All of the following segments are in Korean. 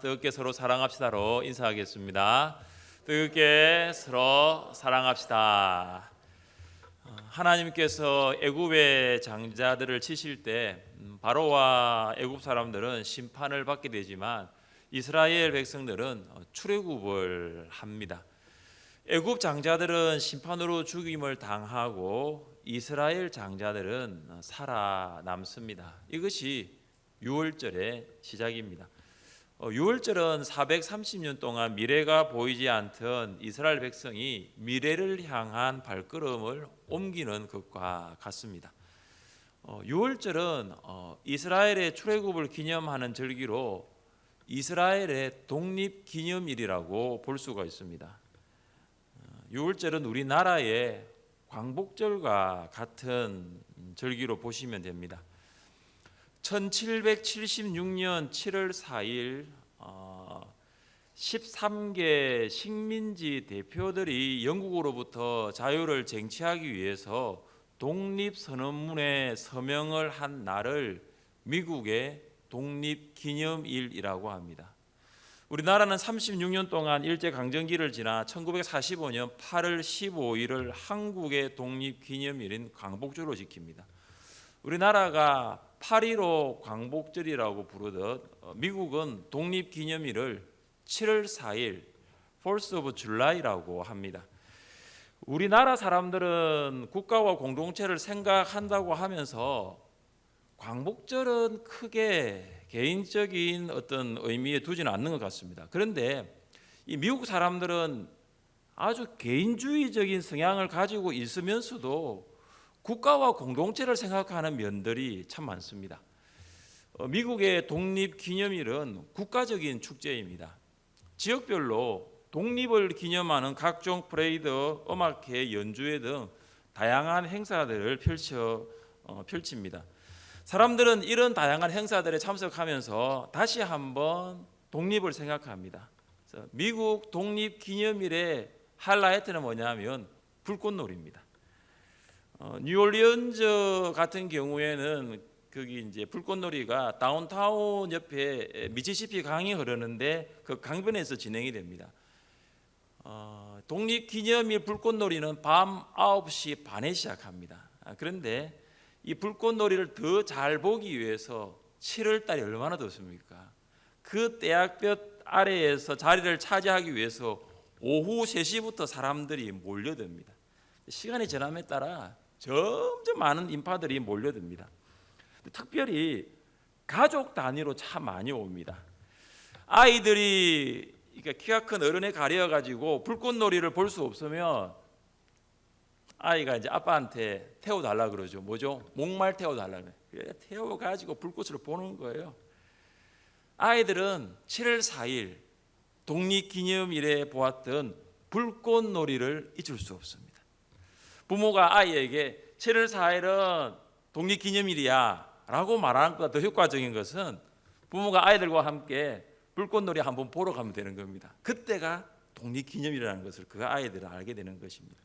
뜨겁게 서로 사랑합시다로 인사하겠습니다. 뜨겁게 서로 사랑합시다. 하나님께서 애굽의 장자들을 치실 때 바로와 애굽 사람들은 심판을 받게 되지만 이스라엘 백성들은 출애굽을 합니다. 애굽 장자들은 심판으로 죽임을 당하고 이스라엘 장자들은 살아남습니다. 이것이 유월절의 시작입니다. 유월절은 430년 동안 미래가 보이지 않던 이스라엘 백성이 미래를 향한 발걸음을 옮기는 것과 같습니다. 유월절은 이스라엘의 출애굽을 기념하는 절기로 이스라엘의 독립기념일이라고 볼 수가 있습니다. 유월절은 우리나라의 광복절과 같은 절기로 보시면 됩니다. 1776년 7월 4일 13개 식민지 대표들이 영국으로부터 자유를 쟁취하기 위해서 독립선언문에 서명을 한 날을 미국의 독립기념일이라고 합니다. 우리나라는 36년 동안 일제강점기를 지나 1945년 8월 15일을 한국의 독립기념일인 광복절로 지킵니다. 우리나라가 8.15 광복절이라고 부르듯 미국은 독립기념일을 7월 4일 4th of July라고 합니다. 우리나라 사람들은 국가와 공동체를 생각한다고 하면서 광복절은 크게 개인적인 어떤 의미에 두지는 않는 것 같습니다. 그런데 이 미국 사람들은 아주 개인주의적인 성향을 가지고 있으면서도 국가와 공동체를 생각하는 면들이 참 많습니다. 미국의 독립기념일은 국가적인 축제입니다. 지역별로 독립을 기념하는 각종 프레이드, 음악회, 연주회 등 다양한 행사들을 펼칩니다. 사람들은 이런 다양한 행사들에 참석하면서 다시 한번 독립을 생각합니다. 그래서 미국 독립기념일의 하이라이트는 뭐냐면 불꽃놀이입니다. 뉴올리언즈 같은 경우에는 거기 이제 불꽃놀이가 다운타운 옆에 미시시피 강이 흐르는데 그 강변에서 진행이 됩니다. 독립기념일 불꽃놀이는 밤 9시 반에 시작합니다. 그런데 이 불꽃놀이를 더 잘 보기 위해서 7월 달이 얼마나 덥습니까? 그 떼약볕 아래에서 자리를 차지하기 위해서 오후 3시부터 사람들이 몰려듭니다. 시간이 지남에 따라 점점 많은 인파들이 몰려듭니다. 특별히 가족 단위로 참 많이 옵니다. 아이들이 키가 큰 어른에 가려가지고 불꽃놀이를 볼 수 없으면 아이가 이제 아빠한테 태워달라 그러죠. 뭐죠? 목말 태워달라 그래요. 태워가지고 불꽃을 보는 거예요. 아이들은 7월 4일 독립기념일에 보았던 불꽃놀이를 잊을 수 없습니다. 부모가 아이에게 7월 4일은 독립기념일이야 라고 말하는 것보다 더 효과적인 것은 부모가 아이들과 함께 불꽃놀이 한번 보러 가면 되는 겁니다. 그때가 독립기념일이라는 것을 그 아이들은 알게 되는 것입니다.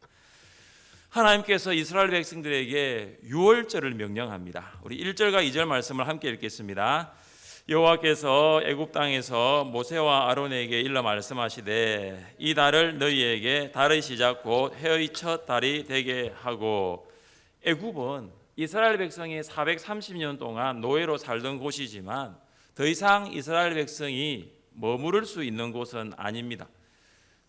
하나님께서 이스라엘 백성들에게 유월절을 명령합니다. 우리 1절과 2절 말씀을 함께 읽겠습니다. 여호와께서 애굽 땅에서 모세와 아론에게 일러 말씀하시되 이 달을 너희에게 달의 시작 곧 해의 첫 달이 되게 하고. 애굽은 이스라엘 백성이 430년 동안 노예로 살던 곳이지만 더 이상 이스라엘 백성이 머무를 수 있는 곳은 아닙니다.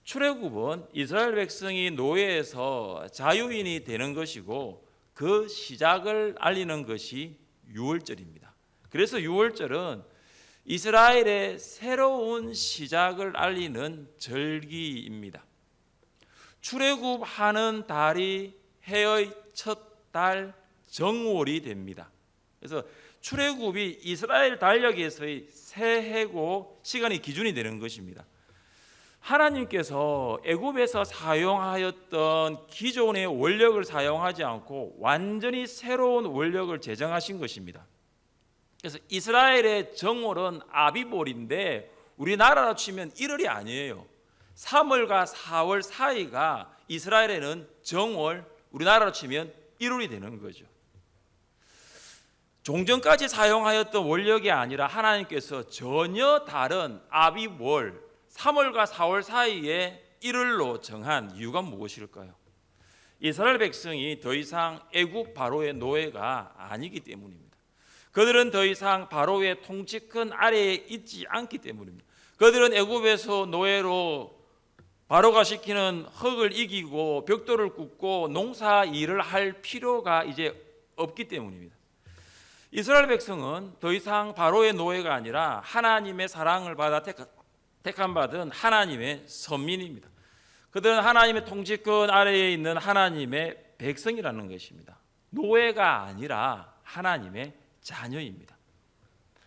출애굽은 이스라엘 백성이 노예에서 자유인이 되는 것이고 그 시작을 알리는 것이 유월절입니다. 그래서 유월절은 이스라엘의 새로운 시작을 알리는 절기입니다. 출애굽하는 달이 해의 첫 달 정월이 됩니다. 그래서 출애굽이 이스라엘 달력에서의 새해고 시간이 기준이 되는 것입니다. 하나님께서 애굽에서 사용하였던 기존의 원력을 사용하지 않고 완전히 새로운 원력을 제정하신 것입니다. 그래서 이스라엘의 정월은 아비볼인데 우리나라로 치면 1월이 아니에요. 3월과 4월 사이가 이스라엘에는 정월, 우리나라로 치면 1월이 되는 거죠. 종전까지 사용하였던 원력이 아니라 하나님께서 전혀 다른 아비월 3월과 4월 사이에 1월로 정한 이유가 무엇일까요? 이스라엘 백성이 더 이상 애굽 바로의 노예가 아니기 때문입니다. 그들은 더 이상 바로의 통치권 아래에 있지 않기 때문입니다. 그들은 애굽에서 노예로 바로가 시키는 흙을 이기고 벽돌을 굽고 농사 일을 할 필요가 이제 없기 때문입니다. 이스라엘 백성은 더 이상 바로의 노예가 아니라 하나님의 사랑을 받아 택함 받은 하나님의 선민입니다. 그들은 하나님의 통치권 아래에 있는 하나님의 백성이라는 것입니다. 노예가 아니라 하나님의 자녀입니다.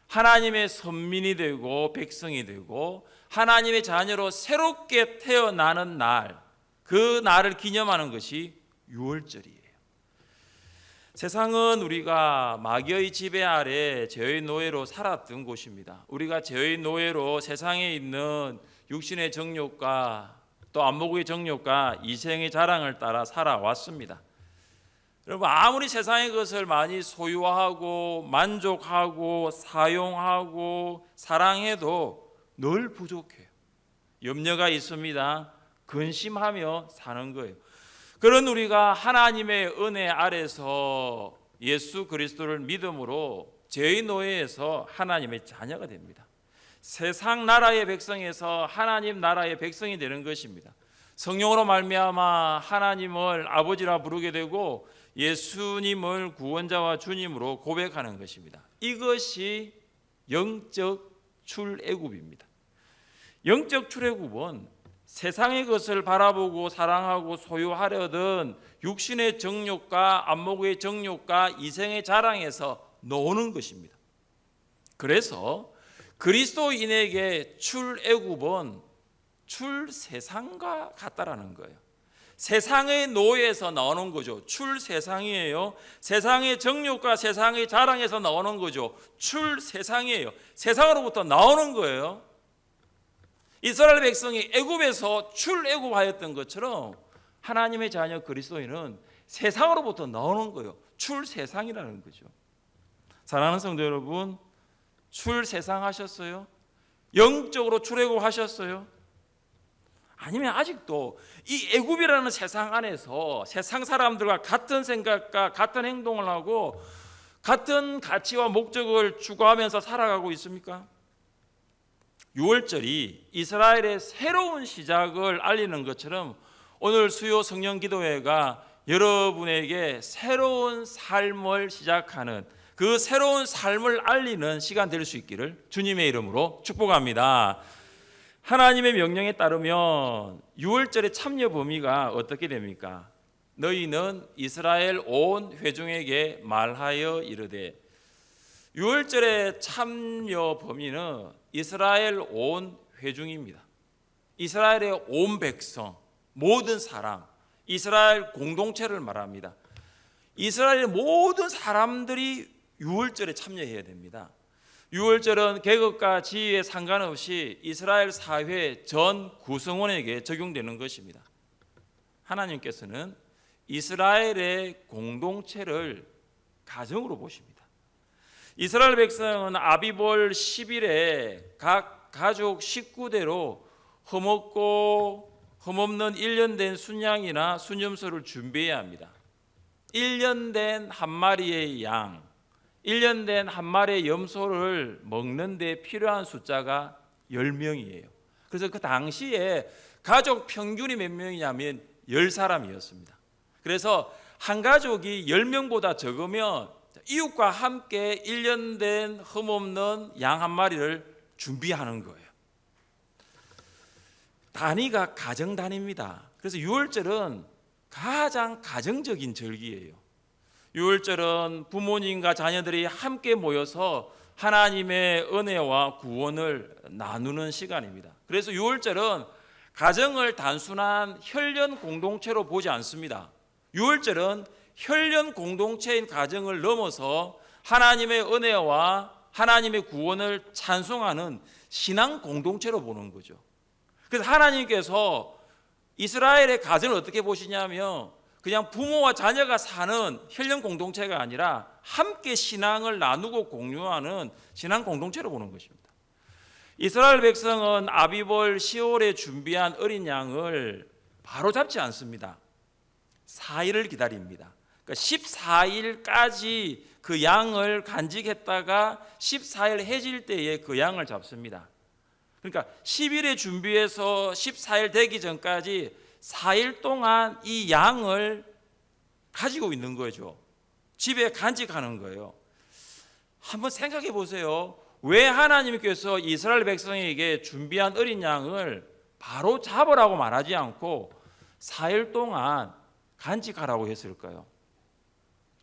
하나님의 선민이 되고 백성이 되고 하나님의 자녀로 새롭게 태어나는 날, 그 날을 기념하는 것이 유월절이에요. 세상은 우리가 마귀의 지배 아래 죄의 노예로 살았던 곳입니다. 우리가 죄의 노예로 세상에 있는 육신의 정욕과 또 안목의 정욕과 이생의 자랑을 따라 살아왔습니다. 여러분, 아무리 세상의 것을 많이 소유하고 만족하고 사용하고 사랑해도 늘 부족해요. 염려가 있습니다. 근심하며 사는 거예요. 그런 우리가 하나님의 은혜 아래서 예수 그리스도를 믿음으로 죄의 노예에서 하나님의 자녀가 됩니다. 세상 나라의 백성에서 하나님 나라의 백성이 되는 것입니다. 성령으로 말미암아 하나님을 아버지라 부르게 되고 예수님을 구원자와 주님으로 고백하는 것입니다. 이것이 영적 출애굽입니다. 영적 출애굽은 세상의 것을 바라보고 사랑하고 소유하려던 육신의 정욕과 안목의 정욕과 이생의 자랑에서 놓는 것입니다. 그래서 그리스도인에게 출애굽은 출세상과 같다라는 거예요. 세상의 노예에서 나오는 거죠. 출세상이에요. 세상의 정욕과 세상의 자랑에서 나오는 거죠. 출세상이에요. 세상으로부터 나오는 거예요. 이스라엘 백성이 애굽에서 출애굽하였던 것처럼 하나님의 자녀 그리스도인은 세상으로부터 나오는 거예요. 출세상이라는 거죠. 사랑하는 성도 여러분, 출세상 하셨어요? 영적으로 출애굽하셨어요? 아니면 아직도 이 애굽이라는 세상 안에서 세상 사람들과 같은 생각과 같은 행동을 하고 같은 가치와 목적을 추구하면서 살아가고 있습니까? 유월절이 이스라엘의 새로운 시작을 알리는 것처럼 오늘 수요 성령 기도회가 여러분에게 새로운 삶을 시작하는, 그 새로운 삶을 알리는 시간 될 수 있기를 주님의 이름으로 축복합니다. 하나님의 명령에 따르면 유월절의 참여 범위가 어떻게 됩니까? 너희는 이스라엘 온 회중에게 말하여 이르되. 유월절의 참여 범위는 이스라엘 온 회중입니다. 이스라엘의 온 백성, 모든 사람, 이스라엘 공동체를 말합니다. 이스라엘의 모든 사람들이 유월절에 참여해야 됩니다. 유월절은 계급과 지위에 상관없이 이스라엘 사회 전 구성원에게 적용되는 것입니다. 하나님께서는 이스라엘의 공동체를 가정으로 보십니다. 이스라엘 백성은 아비볼 10일에 각 가족 식구대로 흠없는 1년 된 순양이나 순염소를 준비해야 합니다. 1년 된 한 마리의 양, 1년 된 한 마리의 염소를 먹는 데 필요한 숫자가 10명이에요. 그래서 그 당시에 가족 평균이 몇 명이냐면 10사람이었습니다. 그래서 한 가족이 10명보다 적으면 이웃과 함께 1년 된 흠없는 양 한 마리를 준비하는 거예요. 단위가 가정 단위입니다. 그래서 유월절은 가장 가정적인 절기예요. 유월절은 부모님과 자녀들이 함께 모여서 하나님의 은혜와 구원을 나누는 시간입니다. 그래서 유월절은 가정을 단순한 혈연 공동체로 보지 않습니다. 유월절은 혈연 공동체인 가정을 넘어서 하나님의 은혜와 하나님의 구원을 찬송하는 신앙 공동체로 보는 거죠. 그래서 하나님께서 이스라엘의 가정을 어떻게 보시냐면 그냥 부모와 자녀가 사는 혈연 공동체가 아니라 함께 신앙을 나누고 공유하는 신앙 공동체로 보는 것입니다. 이스라엘 백성은 아비벌 10월에 준비한 어린 양을 바로 잡지 않습니다. 4일을 기다립니다. 그러니까 14일까지 그 양을 간직했다가 14일 해질 때에 그 양을 잡습니다. 그러니까 10일에 준비해서 14일 되기 전까지 4일 동안 이 양을 가지고 있는 거죠. 집에 간직하는 거예요. 한번 생각해 보세요. 왜 하나님께서 이스라엘 백성에게 준비한 어린 양을 바로 잡으라고 말하지 않고 4일 동안 간직하라고 했을까요?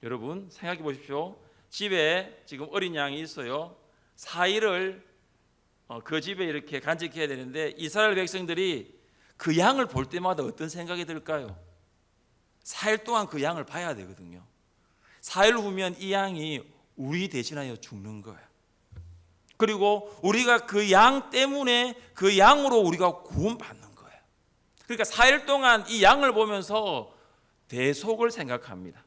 여러분 생각해 보십시오. 집에 지금 어린 양이 있어요. 4일을 그 집에 이렇게 간직해야 되는데 이스라엘 백성들이 그 양을 볼 때마다 어떤 생각이 들까요? 4일 동안 그 양을 봐야 되거든요. 4일 후면 이 양이 우리 대신하여 죽는 거예요. 그리고 우리가 그 양 때문에 그 양으로 우리가 구원받는 거예요. 그러니까 4일 동안 이 양을 보면서 대속을 생각합니다.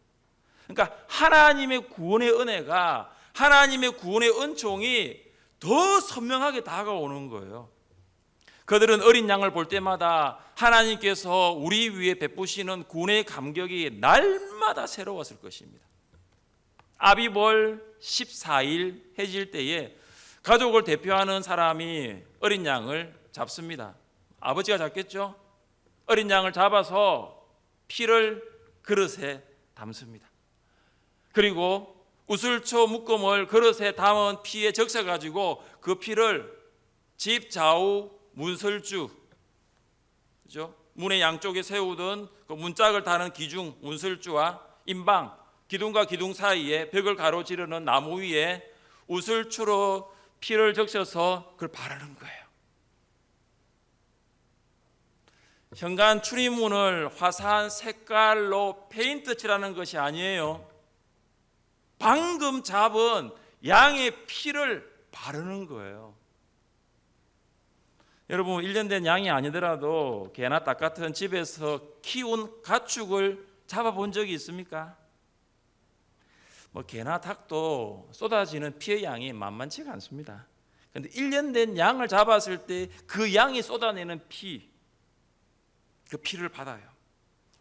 그러니까 하나님의 구원의 은혜가, 하나님의 구원의 은총이 더 선명하게 다가오는 거예요. 그들은 어린 양을 볼 때마다 하나님께서 우리 위에 베푸시는 구원의 감격이 날마다 새로웠을 것입니다. 아비벌 14일 해질 때에 가족을 대표하는 사람이 어린 양을 잡습니다. 아버지가 잡겠죠? 어린 양을 잡아서 피를 그릇에 담습니다. 그리고 우슬초 묶음을 그릇에 담은 피에 적셔가지고 그 피를 집 좌우 문설주, 그죠? 문의 양쪽에 세우던 그 문짝을 다는 기중 문설주와 임방, 기둥과 기둥 사이에 벽을 가로지르는 나무 위에 우슬초로 피를 적셔서 그걸 바르는 거예요. 현관 출입문을 화사한 색깔로 페인트 칠하는 것이 아니에요. 방금 잡은 양의 피를 바르는 거예요. 여러분 1년 된 양이 아니더라도 개나 닭 같은 집에서 키운 가축을 잡아본 적이 있습니까? 개나 닭도 쏟아지는 피의 양이 만만치가 않습니다. 그런데 1년 된 양을 잡았을 때 그 양이 쏟아내는 피, 그 피를 받아요.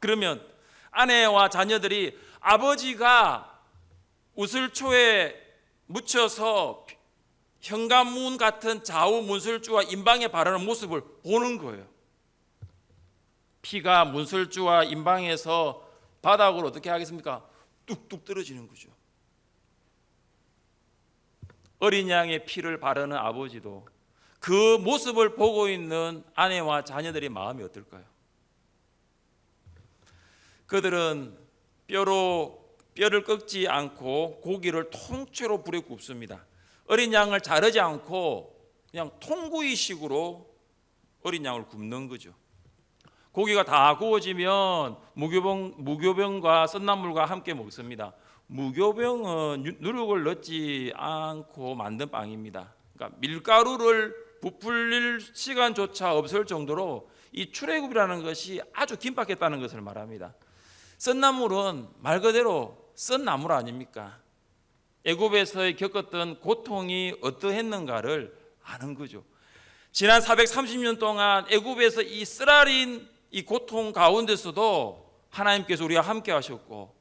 그러면 아내와 자녀들이 아버지가 우슬초에 묻혀서 현관문 같은 좌우 문설주와 임방에 바르는 모습을 보는 거예요. 피가 문설주와 임방에서 바닥으로 어떻게 하겠습니까? 뚝뚝 떨어지는 거죠. 어린 양의 피를 바르는 아버지도 그 모습을 보고 있는 아내와 자녀들의 마음이 어떨까요? 그들은 뼈를 꺾지 않고 고기를 통째로 불에 굽습니다. 어린 양을 자르지 않고 그냥 통구이식으로 어린 양을 굽는 거죠. 고기가 다 구워지면 무교병과 썬나물과 함께 먹습니다. 무교병은 누룩을 넣지 않고 만든 빵입니다. 그러니까 밀가루를 부풀릴 시간조차 없을 정도로 이 출애굽이라는 것이 아주 긴박했다는 것을 말합니다. 썬나물은 말 그대로 썬 나물 아닙니까? 애굽에서 겪었던 고통이 어떠했는가를 아는 거죠. 지난 430년 동안 애굽에서 이 쓰라린 이 고통 가운데서도 하나님께서 우리와 함께 하셨고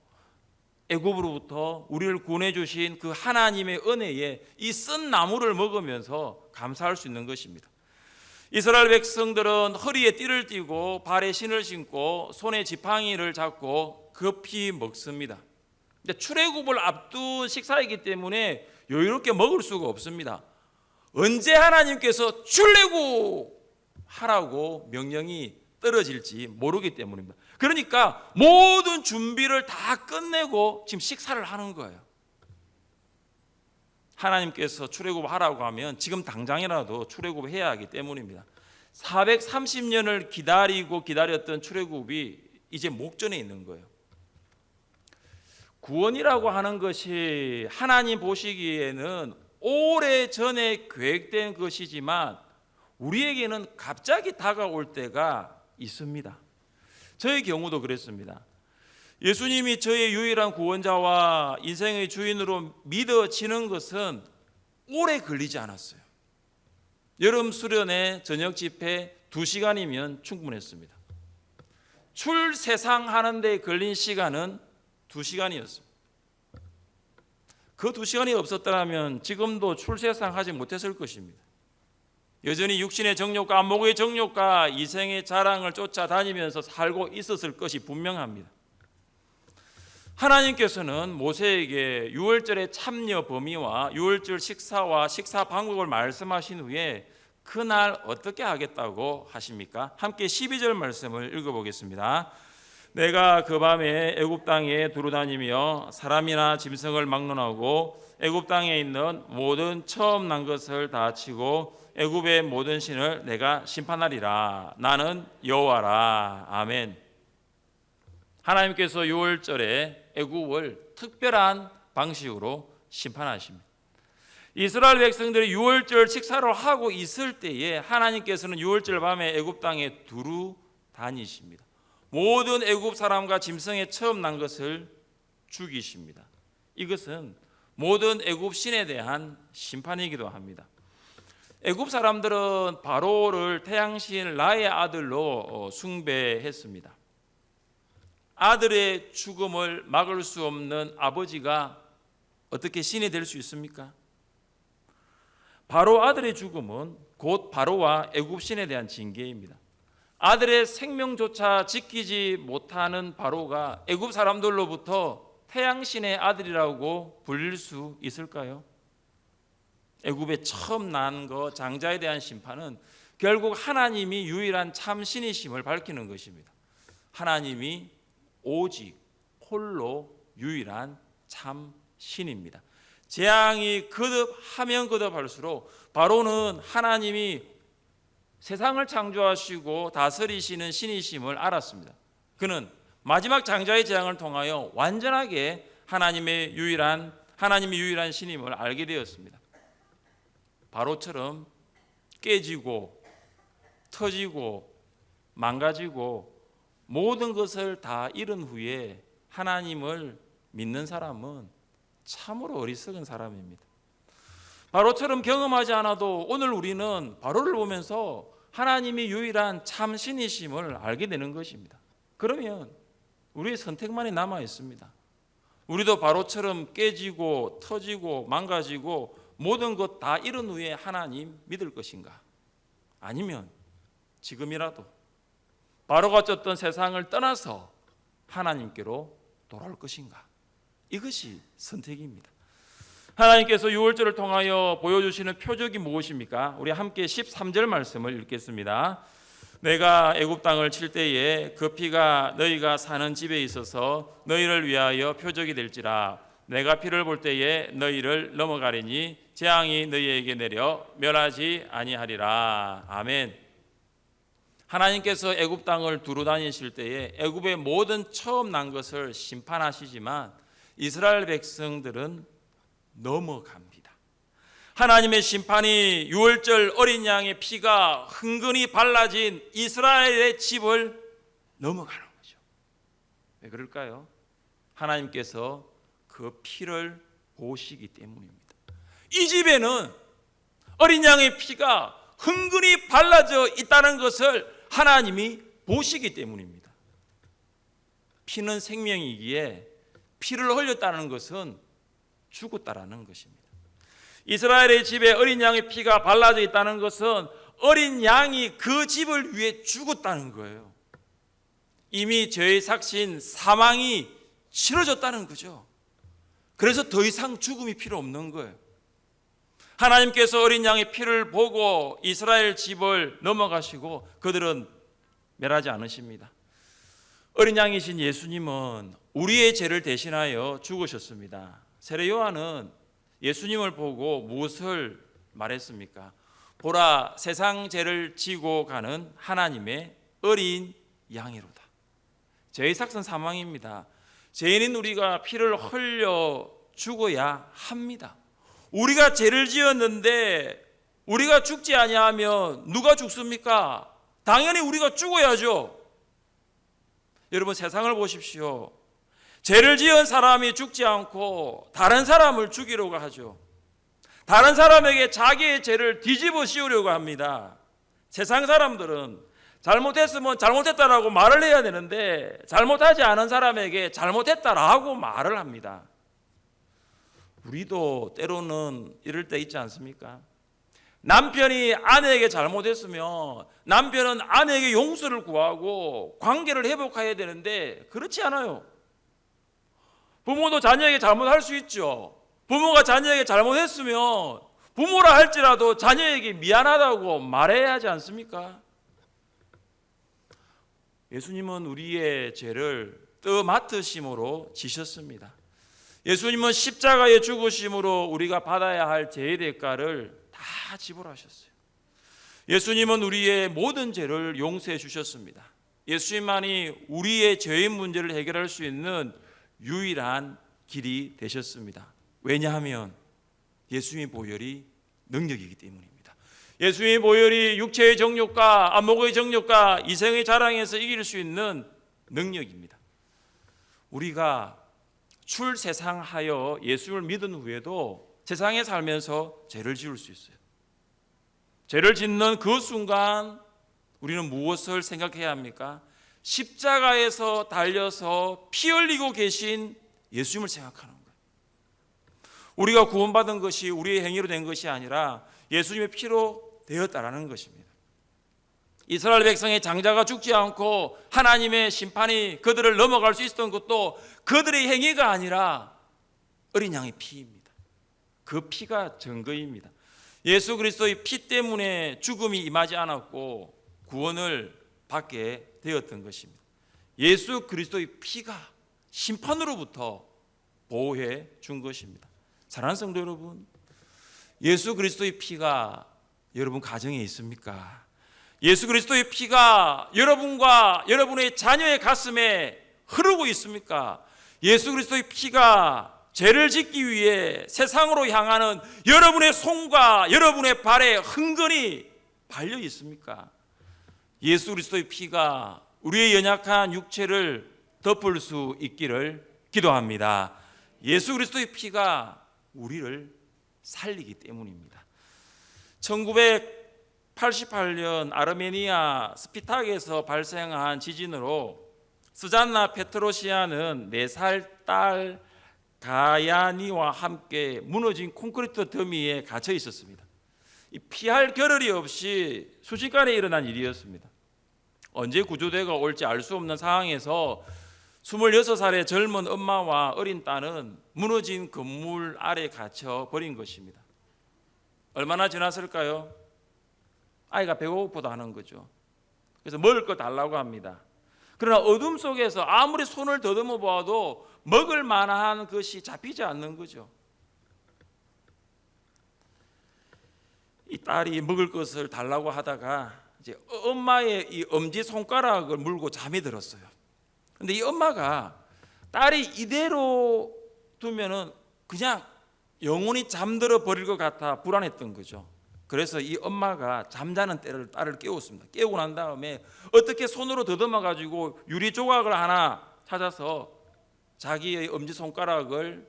애굽으로부터 우리를 구원해 주신 그 하나님의 은혜에 이 쓴 나물을 먹으면서 감사할 수 있는 것입니다. 이스라엘 백성들은 허리에 띠를 띠고 발에 신을 신고 손에 지팡이를 잡고 급히 먹습니다. 근데 출애굽을 앞둔 식사이기 때문에 여유롭게 먹을 수가 없습니다. 언제 하나님께서 출애굽하라고 명령이 떨어질지 모르기 때문입니다. 그러니까 모든 준비를 다 끝내고 지금 식사를 하는 거예요. 하나님께서 출애굽하라고 하면 지금 당장이라도 출애굽해야 하기 때문입니다. 430년을 기다렸던 출애굽이 이제 목전에 있는 거예요. 구원이라고 하는 것이 하나님 보시기에는 오래전에 계획된 것이지만 우리에게는 갑자기 다가올 때가 있습니다. 저의 경우도 그랬습니다. 예수님이 저의 유일한 구원자와 인생의 주인으로 믿어지는 것은 오래 걸리지 않았어요. 여름 수련회 저녁 집회 2시간이면 충분했습니다. 출세상 하는 데 걸린 시간은 2시간이었습니다. 그 2시간이 없었더라면 지금도 출세상 하지 못했을 것입니다. 여전히 육신의 정욕과 안목의 정욕과 이생의 자랑을 쫓아다니면서 살고 있었을 것이 분명합니다. 하나님께서는 모세에게 유월절의 참여 범위와 유월절 식사와 식사 방법을 말씀하신 후에 그날 어떻게 하겠다고 하십니까? 함께 12절 말씀을 읽어보겠습니다. 내가 그 밤에 애굽 땅에 두루다니며 사람이나 짐승을 막론하고 애굽 땅에 있는 모든 처음 난 것을 다 치고 애굽의 모든 신을 내가 심판하리라. 나는 여호와라. 아멘. 하나님께서 유월절에 애굽을 특별한 방식으로 심판하십니다. 이스라엘 백성들이 유월절 식사를 하고 있을 때에 하나님께서는 유월절 밤에 애굽 땅에 두루 다니십니다. 모든 애굽 사람과 짐승의 처음 난 것을 죽이십니다. 이것은 모든 애굽 신에 대한 심판이기도 합니다. 애굽 사람들은 바로를 태양신 라의 아들로 숭배했습니다. 아들의 죽음을 막을 수 없는 아버지가 어떻게 신이 될 수 있습니까? 바로 아들의 죽음은 곧 바로와 애굽 신에 대한 징계입니다. 아들의 생명조차 지키지 못하는 바로가 애굽 사람들로부터 태양신의 아들이라고 불릴 수 있을까요? 애굽에 처음 난 것 장자에 대한 심판은 결국 하나님이 유일한 참 신이심을 밝히는 것입니다. 하나님이 오직 홀로 유일한 참 신입니다. 재앙이 거듭하면 거듭할수록 바로는 하나님이 세상을 창조하시고 다스리시는 신이심을 알았습니다. 그는 마지막 장자의 재앙을 통하여 완전하게 하나님이 유일한 신임을 알게 되었습니다. 바로처럼 깨지고 터지고 망가지고 모든 것을 다 잃은 후에 하나님을 믿는 사람은 참으로 어리석은 사람입니다. 바로처럼 경험하지 않아도 오늘 우리는 바로를 보면서 하나님이 유일한 참 신이심을 알게 되는 것입니다. 그러면 우리의 선택만이 남아 있습니다. 우리도 바로처럼 깨지고 터지고 망가지고 모든 것 다 잃은 후에 하나님 믿을 것인가? 아니면 지금이라도 바로가 쫓던 세상을 떠나서 하나님께로 돌아올 것인가? 이것이 선택입니다. 하나님께서 유월절을 통하여 보여주시는 표적이 무엇입니까? 우리 함께 13절 말씀을 읽겠습니다. 내가 애굽 땅을 칠 때에 그 피가 너희가 사는 집에 있어서 너희를 위하여 표적이 될지라. 내가 피를 볼 때에 너희를 넘어가리니 재앙이 너희에게 내려 멸하지 아니하리라. 아멘. 하나님께서 애굽 땅을 두루 다니실 때에 애굽의 모든 처음 난 것을 심판하시지만 이스라엘 백성들은 넘어갑니다. 하나님의 심판이 유월절 어린 양의 피가 흥건히 발라진 이스라엘의 집을 넘어가는 거죠. 왜 그럴까요? 하나님께서 그 피를 보시기 때문입니다. 이 집에는 어린 양의 피가 흥건히 발라져 있다는 것을 하나님이 보시기 때문입니다. 피는 생명이기에 피를 흘렸다는 것은 죽었다라는 것입니다. 이스라엘의 집에 어린 양의 피가 발라져 있다는 것은 어린 양이 그 집을 위해 죽었다는 거예요. 이미 죄의 삭신 사망이 치러졌다는 거죠. 그래서 더 이상 죽음이 필요 없는 거예요. 하나님께서 어린 양의 피를 보고 이스라엘 집을 넘어가시고 그들은 멸하지 않으십니다. 어린 양이신 예수님은 우리의 죄를 대신하여 죽으셨습니다. 세례 요한은 예수님을 보고 무엇을 말했습니까? 보라, 세상 죄를 지고 가는 하나님의 어린 양이로다. 죄의 삭은 사망입니다. 죄인인 우리가 피를 흘려 죽어야 합니다. 우리가 죄를 지었는데 우리가 죽지 아니하면 누가 죽습니까? 당연히 우리가 죽어야죠. 여러분 세상을 보십시오. 죄를 지은 사람이 죽지 않고 다른 사람을 죽이려고 하죠. 다른 사람에게 자기의 죄를 뒤집어 씌우려고 합니다. 세상 사람들은 잘못했으면 잘못했다라고 말을 해야 되는데 잘못하지 않은 사람에게 잘못했다라고 말을 합니다. 우리도 때로는 이럴 때 있지 않습니까? 남편이 아내에게 잘못했으면 남편은 아내에게 용서를 구하고 관계를 회복해야 되는데 그렇지 않아요. 부모도 자녀에게 잘못할 수 있죠. 부모가 자녀에게 잘못했으면 부모라 할지라도 자녀에게 미안하다고 말해야 하지 않습니까? 예수님은 우리의 죄를 떠맡으심으로 지셨습니다. 예수님은 십자가에 죽으심으로 우리가 받아야 할 죄의 대가를 다 지불하셨어요. 예수님은 우리의 모든 죄를 용서해 주셨습니다. 예수님만이 우리의 죄의 문제를 해결할 수 있는 유일한 길이 되셨습니다. 왜냐하면 예수님의 보혈이 능력이기 때문입니다. 예수님의 보혈이 육체의 정욕과 안목의 정욕과 이생의 자랑에서 이길 수 있는 능력입니다. 우리가 출세상하여 예수를 믿은 후에도 세상에 살면서 죄를 지을 수 있어요. 죄를 짓는 그 순간 우리는 무엇을 생각해야 합니까? 십자가에서 달려서 피 흘리고 계신 예수님을 생각하는 거예요. 우리가 구원받은 것이 우리의 행위로 된 것이 아니라 예수님의 피로 되었다라는 것입니다. 이스라엘 백성의 장자가 죽지 않고 하나님의 심판이 그들을 넘어갈 수 있었던 것도 그들의 행위가 아니라 어린 양의 피입니다. 그 피가 증거입니다. 예수 그리스도의 피 때문에 죽음이 임하지 않았고 구원을 받게 되었던 것입니다. 예수 그리스도의 피가 심판으로부터 보호해 준 것입니다. 사랑하는 성도 여러분, 예수 그리스도의 피가 여러분 가정에 있습니까? 예수 그리스도의 피가 여러분과 여러분의 자녀의 가슴에 흐르고 있습니까? 예수 그리스도의 피가 죄를 짓기 위해 세상으로 향하는 여러분의 손과 여러분의 발에 흥건히 발려 있습니까? 예수 그리스도의 피가 우리의 연약한 육체를 덮을 수 있기를 기도합니다. 예수 그리스도의 피가 우리를 살리기 때문입니다. 1988년 아르메니아 스피탁에서 발생한 지진으로 스잔나 페트로시아는 4살 딸 가야니와 함께 무너진 콘크리트 더미에 갇혀 있었습니다. 피할 겨를이 없이 순식간에 일어난 일이었습니다. 언제 구조대가 올지 알 수 없는 상황에서 26살의 젊은 엄마와 어린 딸은 무너진 건물 아래 갇혀 버린 것입니다. 얼마나 지났을까요? 아이가 배고프다 하는 거죠. 그래서 먹을 거 달라고 합니다. 그러나 어둠 속에서 아무리 손을 더듬어 보아도 먹을 만한 것이 잡히지 않는 거죠. 이 딸이 먹을 것을 달라고 하다가 이제 엄마의 이 엄지 손가락을 물고 잠이 들었어요. 근데 이 엄마가 딸이 이대로 두면은 그냥 영원히 잠들어 버릴 것 같아 불안했던 거죠. 그래서 이 엄마가 잠자는 때를 딸을 깨웠습니다. 깨우고 난 다음에 어떻게 손으로 더듬어 가지고 유리 조각을 하나 찾아서 자기의 엄지손가락을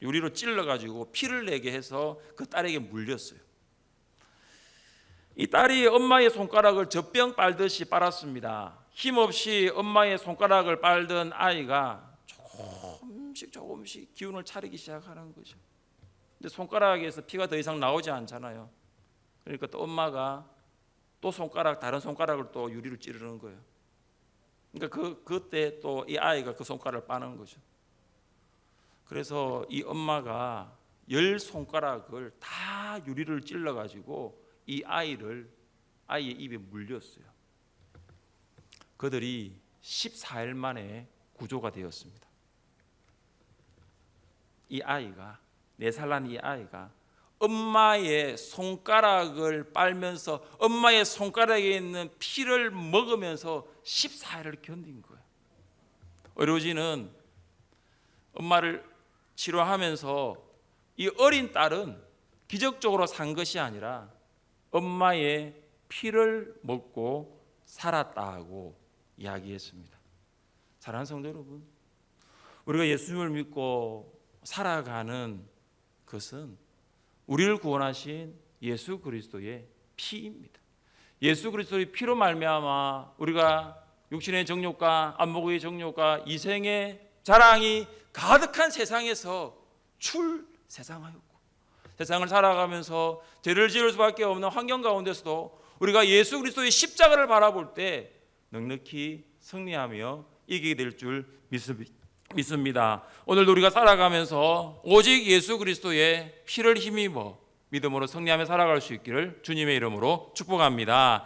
유리로 찔러 가지고 피를 내게 해서 그 딸에게 물렸어요. 이 딸이 엄마의 손가락을 젖병 빨듯이 빨았습니다. 힘없이 엄마의 손가락을 빨던 아이가 조금씩 기운을 차리기 시작하는 거죠. 근데 손가락에서 피가 더 이상 나오지 않잖아요. 그러니까 또 엄마가 또 다른 손가락을 또 유리를 찌르는 거예요. 그러니까 그때 또 이 아이가 그 손가락을 빠는 거죠. 그래서 이 엄마가 10손가락을 다 유리를 찔러 가지고 이 아이의 입에 물렸어요. 그들이 14일 만에 구조가 되었습니다. 이 아이가 4살 난 이 아이가 엄마의 손가락을 빨면서 엄마의 손가락에 있는 피를 먹으면서 14일을 견딘 거예요. 의료진은 엄마를 치료하면서 이 어린 딸은 기적적으로 산 것이 아니라 엄마의 피를 먹고 살았다고 이야기했습니다. 사랑하는 성도 여러분, 우리가 예수님을 믿고 살아가는 것은 우리를 구원하신 예수 그리스도의 피입니다. 예수 그리스도의 피로 말미암아 우리가 육신의 정욕과 안목의 정욕과 이생의 자랑이 가득한 세상에서 출세상하였고, 세상을 살아가면서 죄를 지을 수밖에 없는 환경 가운데서도 우리가 예수 그리스도의 십자가를 바라볼 때 넉넉히 승리하며 이기게 될 줄 믿습니다. 오늘도 우리가 살아가면서 오직 예수 그리스도의 피를 힘입어 믿음으로 승리하며 살아갈 수 있기를 주님의 이름으로 축복합니다.